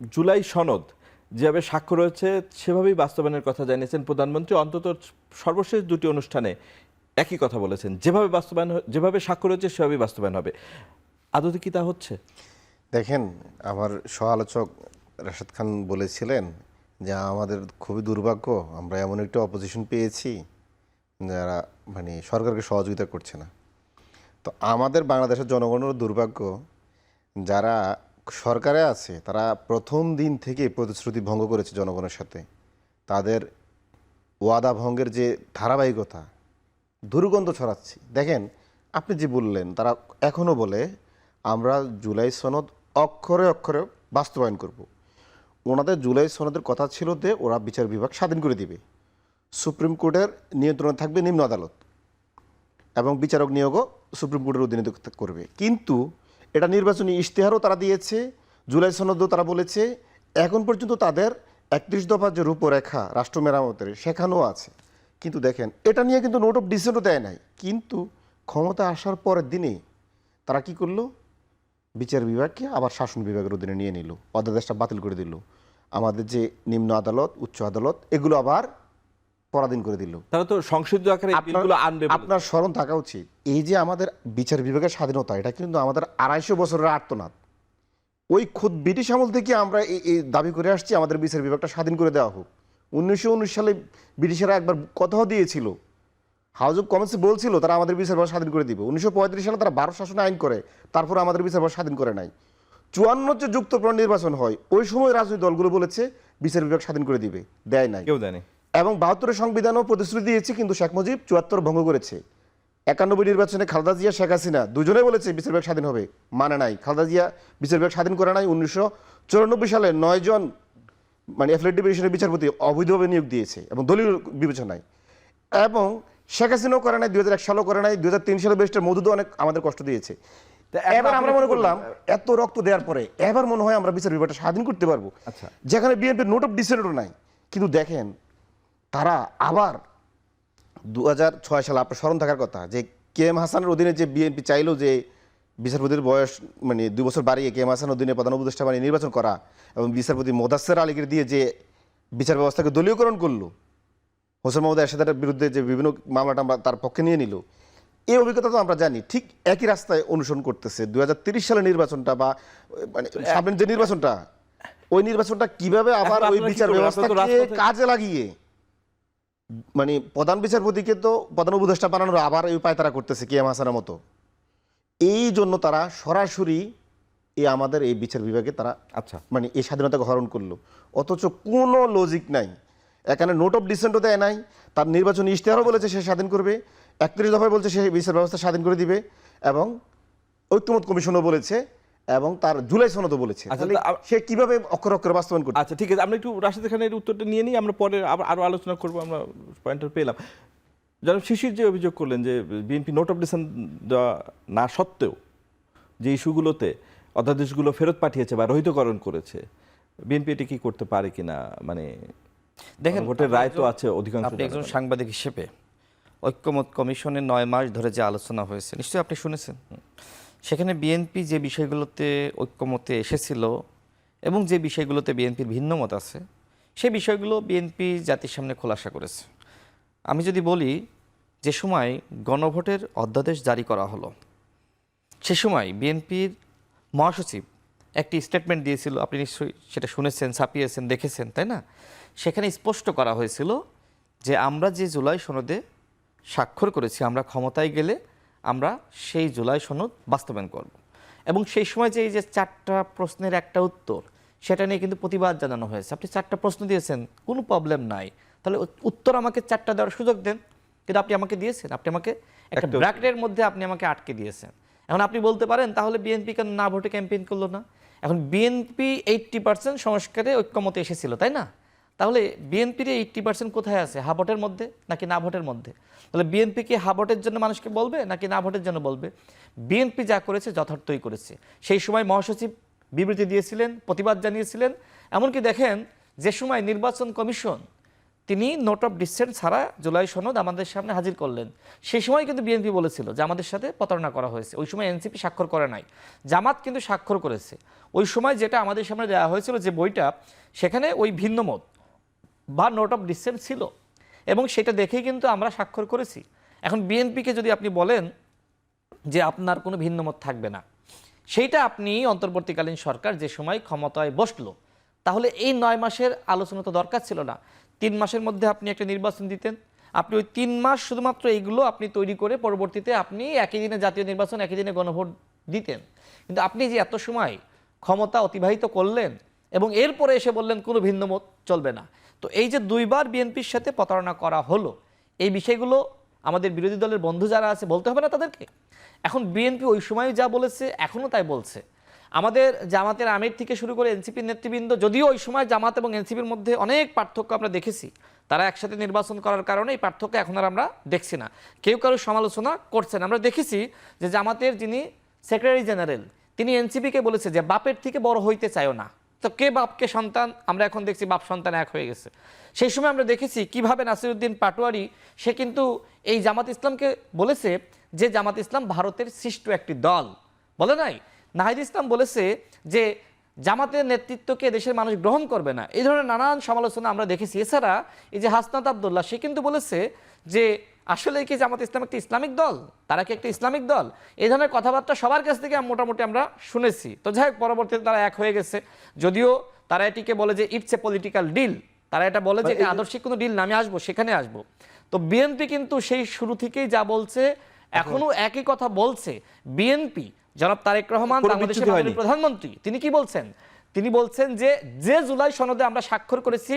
জুলাই সনদ যেভাবে স্বাক্ষর হয়েছে সেভাবেই বাস্তবায়নের কথা জানিয়েছেন প্রধানমন্ত্রী। অন্তত সর্বশেষ দুটি অনুষ্ঠানে একই কথা বলেছেন, যেভাবে স্বাক্ষর হয়েছে সেভাবেই বাস্তবায়ন হবে। আদতে কি তা হচ্ছে? দেখেন, আমার সহ-আলোচক রাশেদ খান বলেছিলেন যে আমাদের খুবই দুর্ভাগ্য, আমরা এমন একটা অপোজিশন পেয়েছি যারা মানে সরকারকে সহযোগিতা করছে না। তো আমাদের বাংলাদেশের জনগণেরও দুর্ভাগ্য, যারা সরকারে আছে তারা প্রথম দিন থেকে প্রতিশ্রুতি ভঙ্গ করেছে জনগণের সাথে। তাদের ওয়াদা ভঙ্গের যে ধারাবাহিকতা, দুর্গন্ধ ছড়াচ্ছে। দেখেন, আপনি যে বললেন, তারা এখনও বলে আমরা জুলাই সনদ অক্ষরে অক্ষরে বাস্তবায়ন করব। ওনাদের জুলাই সনদের কথা ছিল যে ওরা বিচার বিভাগ স্বাধীন করে দিবে, সুপ্রিম কোর্টের নিয়ন্ত্রণে থাকবে নিম্ন আদালত, এবং বিচারক নিয়োগও সুপ্রিম কোর্টের অধীনে করবে। কিন্তু এটা নির্বাচনী ইশতেহারও তারা দিয়েছে, জুলাই সনদও তারা বলেছে। এখন পর্যন্ত তাদের 31 দফার যে রূপরেখা রাষ্ট্র মেরামতের সেখানেও আছে। কিন্তু দেখেন, এটা নিয়ে কিন্তু নোট অফ ডিসেন্টও দেয় নাই। কিন্তু ক্ষমতা আসার পরের দিনে তারা কি করলো? বিচার বিভাগকে আবার শাসন বিভাগের অধীনে নিয়ে নিল, অধ্যাদেশটা বাতিল করে দিল। আমাদের যে নিম্ন আদালত, উচ্চ আদালত, এগুলো আবার পরাধীন করে দিল। তারা তো সংসদীয় আকারে এই বিলগুলো আনবে বলে। আপনার স্মরণ থাকা উচিত, এই যে আমাদের বিচার বিভাগের স্বাধীনতা, এটা কিন্তু আমাদের 250 বছরের আর্তনাদ। ওই খুদ ব্রিটিশ আমল থেকে আমরা এই দাবি করে আসছি আমাদের বিচার বিভাগটা স্বাধীন করে দেওয়া হোক। 1919 সালে ব্রিটিশরা একবার কথাও দিয়েছিল, হাউস অফ কমন্সে বলছিল তারা আমাদের বিচার বিভাগ স্বাধীন করে দিবে। 1935 সালে তারা 12 শাসন আইন করে, তারপর আমাদের বিচার বিভাগ স্বাধীন করে নাই। 54 যে যুক্তফ্রন্ট নির্বাচন হয়, ওই সময় রাজনৈতিক দলগুলো বলেছে বিচার বিভাগ স্বাধীন করে দিবে, দেয় নাই। কেউ দেয়নি। এবং 72 সংবিধানও প্রতিশ্রুতি দিয়েছে, কিন্তু শেখ মুজিব 74 ভঙ্গ করেছে। 91 নির্বাচনে খালেদা জিয়া, শেখ হাসিনা দুজনে বলেছে বিচার বিভাগ স্বাধীন হবে, মানে নাই। খালেদা জিয়া বিচার বিভাগ স্বাধীন করে নাই। 1994 সালে 9 জন মানে অ্যাফিলিয়েট ডিভিশনের বিচারপতি অবৈধভাবে নিয়োগ দিয়েছে এবং দলীয় বিবেচনায়। এবং শেখ হাসিনাও করে নাই, 2001 সালেও করে নাই, 2003 সালে ব্যারিস্টার মওদুদও অনেক আমাদের কষ্ট দিয়েছে। এবার আমরা মনে করলাম এত রক্ত দেওয়ার পরে এবার মনে হয় আমরা বিচার বিভাগটা স্বাধীন করতে পারবো, যেখানে বিএনপির নোট অফ ডিসেন্টও নাই। কিন্তু দেখেন, তারা আবার 2006 সালে, আপনার স্মরণ থাকার কথা, যে কে এম হাসানের অধীনে যে বিএনপি চাইলো যে বিচারপতির বয়স মানে 2 বছর বাড়িয়ে কে এম হাসানের অধীনে প্রধান উপদেষ্টা বানিয়ে নির্বাচন করা, এবং বিচারপতি মোদাচ্ছের আলীকে দিয়ে যে বিচার ব্যবস্থাকে দলীয়করণ করলো, হোসেন মোহাম্মদ এরশাদের বিরুদ্ধে যে বিভিন্ন মামলাটা আমরা তার পক্ষে নিয়ে নিল, এই অভিজ্ঞতা তো আমরা জানি। ঠিক একই রাস্তায় অনুসরণ করতেছে 2030 সালের নির্বাচনটা, বা মানে সামনের যে নির্বাচনটা, ওই নির্বাচনটা কিভাবে আবার ওই বিচার ব্যবস্থাকে কাজে লাগিয়ে মানে প্রধান বিচারপতিকে তো প্রধান উপদেষ্টা বানানোর আবার এই উপায় তারা করতেছে কে এম হাসানের মতো। এই জন্য তারা সরাসরি আমাদের এই বিচার বিভাগে তারা মানে এই স্বাধীনতাকে হরণ করলো, অথচ কোনো লজিক নাই। এখানে নোট অফ ডিসেন্টও দেয় নাই, তার নির্বাচনী ইশতেহারও বলেছে সে স্বাধীন করবে, 31 দফায় বলছে সে বিচার ব্যবস্থা স্বাধীন করে দিবে, এবং ঐক্যমত কমিশনও বলেছে, এবং তার জুলাই সনদও বলেছে। সে কিভাবে অক্ষর অক্ষরে বাস্তবায়ন করবে? আচ্ছা, ঠিক আছে, আমরা একটু রাশেদ খানের উত্তরটা নিয়ে নিই, আমরা পরে আরো আলোচনা করবো। আমরা পয়েন্টটা পেলাম। জনাব শিশির যে অভিযোগ করলেন যে বিএনপি নোট অফ ডিসেন্ট দেওয়া না সত্ত্বেও যে ইস্যুগুলোতে অধ্যাদেশগুলো ফেরত পাঠিয়েছে বা রহিতকরণ করেছে, বিএনপি এটি কি করতে পারে কিনা? মানে দেখেন, ভোটের রায় তো আছে অধিকাংশ। আপনি একজন সাংবাদিক হিসেবে ঐক্যমত কমিশনের 9 মাস ধরে যে আলোচনা হয়েছে নিশ্চয়ই আপনি শুনেছেন। সেখানে বিএনপি যে বিষয়গুলোতে ঐক্যমতে এসেছিল এবং যে বিষয়গুলোতে বিএনপির ভিন্ন মত আছে, সেই বিষয়গুলো বিএনপি জাতির সামনে খোলাসা করেছে। আমি যদি বলি, যে সময় গণভোটের অধ্যাদেশ জারি করা হলো, সে সময় বিএনপির মহাসচিব একটি স্টেটমেন্ট দিয়েছিল, আপনি নিশ্চয়ই সেটা শুনেছেন, ছাপিয়েছেন, দেখেছেন, তাই না? সেখানে স্পষ্ট করা হয়েছিল যে আমরা যে জুলাই সনদে স্বাক্ষর করেছি, আমরা ক্ষমতায় গেলে আমরা সেই জুলাই সনদ বাস্তবায়ন করব। এবং সেই সময় যে এই যে 4টা প্রশ্নের একটা উত্তর, সেটা নিয়ে কিন্তু প্রতিবাদ জানানো হয়েছে। আপনি 4টা প্রশ্ন দিয়েছেন, কোনো প্রবলেম নাই, তাহলে উত্তর আমাকে 4টা দেওয়ার সুযোগ দেন। কিন্তু আপনি আমাকে দিয়েছেন, আপনি আমাকে একটা ব্র্যাকেটের মধ্যে আপনি আমাকে আটকে দিয়েছেন। এখন আপনি বলতে পারেন তাহলে বিএনপি কেন না ভোটে ক্যাম্পেইন করলো না? এখন বিএনপি 80% সংস্কারে ঐক্যমতে এসেছিল, তাই না? তাহলে বিএনপির 80% কোথায় আছে? হা ভোটের মধ্যে নাকি না ভোটের মধ্যে? তাহলে বিএনপি কি হা ভোটের জন্য মানুষকে বলবে নাকি না ভোটের জন্য বলবে? বিএনপি যা করেছে যথার্থই করেছে। সেই সময় মহাসচিব বিবৃতি দিয়েছিলেন, প্রতিবাদ জানিয়েছিলেন। এমনকি দেখেন, যে সময় নির্বাচন কমিশন তিনি নোট অফ ডিসেন্ট ছাড়া জুলাই সনদ আমাদের সামনে হাজির করলেন। সেই সময় কিন্তু বিএনপি বলেছিল যে আমাদের সাথে প্রতারণা করা হয়েছে। ওই সময় এনসিপি স্বাক্ষর করে নাই, জামাত কিন্তু স্বাক্ষর করেছে। ওই সময় যেটা আমাদের সামনে দেওয়া হয়েছিল যে বইটা, সেখানে ওই ভিন্ন মত বা নোট অফ ডিসেন্ট ছিল এবং সেটা দেখেই কিন্তু আমরা স্বাক্ষর করেছি। এখন বিএনপিকে যদি আপনি বলেন যে আপনার কোনো ভিন্ন মত থাকবে না, সেইটা আপনি অন্তর্বর্তীকালীন সরকার যে সময় ক্ষমতায় বসলো, তাহলে এই 9 মাসের আলোচনা তো দরকার ছিল না। 3 মাসের মধ্যে আপনি একটা নির্বাচন দিতেন। আপনি ওই 3 মাস শুধুমাত্র এইগুলো আপনি তৈরি করে পরবর্তীতে আপনি একই দিনে জাতীয় নির্বাচন, একই দিনে গণভোট দিতেন। কিন্তু আপনি যে এত সময় ক্ষমতা অতিবাহিত করলেন এবং এরপরে এসে বললেন কোনো ভিন্ন মত চলবে না। তো এই যে 2 বার বিএনপির সাথে প্রতারণা করা হলো, এই বিষয়গুলো আমাদের বিরোধী দলের বন্ধু যারা আছে বলতে হবে না তাদেরকে? এখন বিএনপি ওই সময় যা বলেছে এখনও তাই বলছে। আমাদের জামাতের আমির থেকে শুরু করে এনসিপির নেতৃবৃন্দ, যদিও ওই সময় জামাত এবং এনসিপির মধ্যে অনেক পার্থক্য আমরা দেখেছি, তারা একসাথে নির্বাচন করার কারণে এই পার্থক্য এখন আর আমরা দেখছি না। কেউ কারো সমালোচনা করছেন। আমরা দেখেছি যে জামাতের যিনি সেক্রেটারি জেনারেল, তিনি এনসিপিকে বলেছে যে বাপের থেকে বড় হইতে চাইও না। তো কে বাপকে সন্তান? আমরা এখন দেখছি বাপ সন্তান এক হয়ে গেছে। সেই সময় আমরা দেখেছি কিভাবে নাসিরউদ্দিন পাটোয়ারি সে কিন্তু এই জামাত ইসলামকে বলেছে যে জামাত ইসলাম ভারতের সৃষ্ট একটি দল, বলে নাই? নাহিদ ইসলাম বলেছে যে জামাতের নেতৃত্বকে দেশের মানুষ গ্রহণ করবে না। এই ধরনের নানান সমালোচনা আমরা দেখেছি। এছাড়া এই যে হাসনাত আব্দুল্লাহ, সে কিন্তু বলেছে যে আসলে কি জামাত ইসলাম একটি ইসলামিক দল, তারা কি একটি ইসলামিক দল? এই ধরনের কথাবার্তা সবার কাছ থেকে মোটামুটি আমরা শুনেছি। তো যাই হোক, পরবর্তীতে তারা এক হয়ে গেছে। যদিও তারা এটিকে বলে যে ইটস এ পলিটিক্যাল ডিল, তারা এটা বলে যে এটা আদর্শিক কোনো ডিল না, আমি আসবো, সেখানে আসবো। তো বিএনপি কিন্তু সেই শুরু থেকেই যা বলছে এখনো একই কথা বলছে। বিএনপি, জনাব তারেক রহমান বাংলাদেশের মাননীয় প্রধানমন্ত্রী, তিনি কি বলছেন? তিনি বলছেন যে যে জুলাই সনদে আমরা স্বাক্ষর করেছি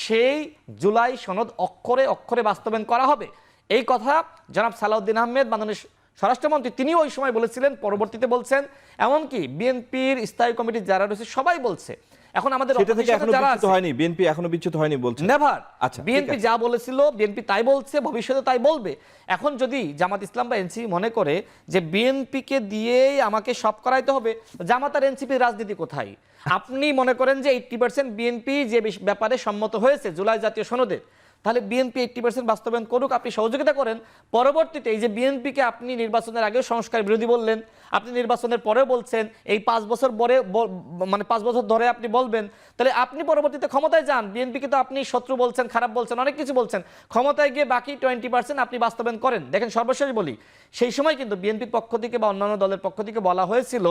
সেই জুলাই সনদ অক্ষরে অক্ষরে বাস্তবায়ন করা হবে। এই কথা জনাব সালাউদ্দিন আহমেদ মাননীয় স্বরাষ্ট্রমন্ত্রী তিনি ওই সময় বলেছিলেন, পরবর্তীতে বলছেন। এমনকি বিএনপির স্থায়ী কমিটির যারা রয়েছে সবাই বলছে। এখন আমাদের সেটা থেকে এখনো বিচ্যুত হয়নি, বিএনপি এখনো বিচ্যুত হয়নি বলছে। নেভার। আচ্ছা, বিএনপি যা বলেছিল বিএনপি তাই বলছে, ভবিষ্যতে তাই বলবে। এখন যদি জামাত ইসলাম বা এনসিপি মনে করে যে বিএনপিকে দিয়েই আমাকে সব করাইতে হবে, জামাত আর এনসিপির রাজনীতি কোথায়? আপনি মনে করেন যে 80% বিএনপি যে ব্যাপারে সম্মত হয়েছে জুলাই জাতীয় সনদে, তাহলে বিএনপি 80% বাস্তবায়ন করুক, আপনি সহযোগিতা করেন। পরবর্তীতে এই যে বিএনপিকে আপনি নির্বাচনের আগেও সংস্কার বিরোধী বললেন, আপনি নির্বাচনের পরেও বলছেন, এই 5 বছর পরে মানে 5 বছর ধরে আপনি বলবেন, তাহলে আপনি পরবর্তীতে ক্ষমতায় যান। বিএনপিকে তো আপনি শত্রু বলছেন, খারাপ বলছেন, অনেক কিছু বলছেন। ক্ষমতায় গিয়ে বাকি 20% আপনি বাস্তবায়ন করেন। দেখেন, সর্বশেষ বলি, সেই সময় কিন্তু বিএনপির পক্ষ থেকে বা অন্যান্য দলের পক্ষ থেকে বলা হয়েছিল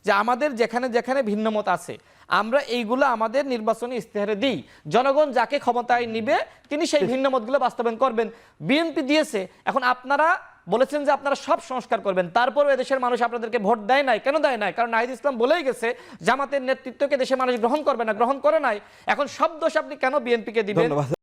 যে আমাদের যেখানে যেখানে ভিন্ন মত আছে আমরা এইগুলো আমাদের নির্বাচনী ইস্তেহারে দিই, জনগণ যাকে ক্ষমতায় নিবে তিনি সেই ভিন্ন মতগুলো বাস্তবায়ন করবেন। বিএনপি দিয়েছে। এখন আপনারা বলেছেন যে আপনারা সব সংস্কার করবেন, তারপরও এদেশের মানুষ আপনাদেরকে ভোট দেয় নাই। কেন দেয় নাই? কারণ নাহিদ ইসলাম বলেই গেছে জামাতের নেতৃত্বকে দেশের মানুষ গ্রহণ করবে না, গ্রহণ করে নাই। এখন সব দোষ আপনি কেন বিএনপিকে দিবেন? ধন্যবাদ।